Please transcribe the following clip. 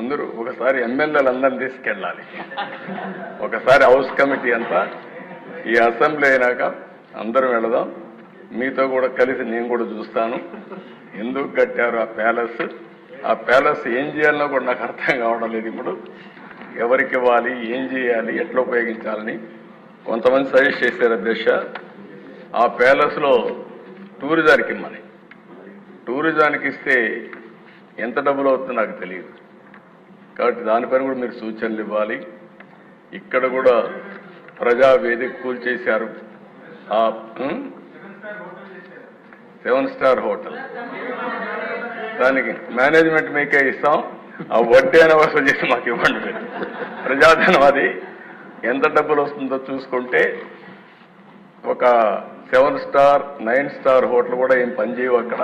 అందరూ ఒకసారి ఎమ్మెల్యేలు అందరిని తీసుకెళ్ళాలి. ఒకసారి హౌస్ కమిటీ అంతా ఈ అసెంబ్లీ అయినాక అందరం వెళదాం. మీతో కూడా కలిసి నేను కూడా చూస్తాను ఎందుకు కట్టారు ఆ ప్యాలెస్ ఏం చేయాలనో కూడా నాకు అర్థం కావడం లేదు. ఇప్పుడు ఎవరికి ఇవ్వాలి, ఏం చేయాలి, ఎట్లా ఉపయోగించాలని కొంతమంది సజెస్ట్ చేశారు అధ్యక్ష. ఆ ప్యాలెస్లో టూరిజానికి ఇమ్మని. టూరిజానికి ఇస్తే ఎంత డబ్బులు అవుతుందో నాకు తెలియదు. కాబట్టి దానిపైన కూడా మీరు సూచనలు ఇవ్వాలి. ఇక్కడ కూడా ప్రజా వేదిక కూల్చేశారు. ఆ 7 స్టార్ హోటల్ దానికి మేనేజ్మెంట్ మీకే ఇస్తాం. ఆ వడ్డీ అయినా వసూలు చేసి మాకు ఇవ్వండి. మీరు ప్రజాధనం అది ఎంత డబ్బులు వస్తుందో చూసుకుంటే ఒక 7 స్టార్ 9 స్టార్ హోటల్ కూడా ఏం పనిచేయవు అక్కడ.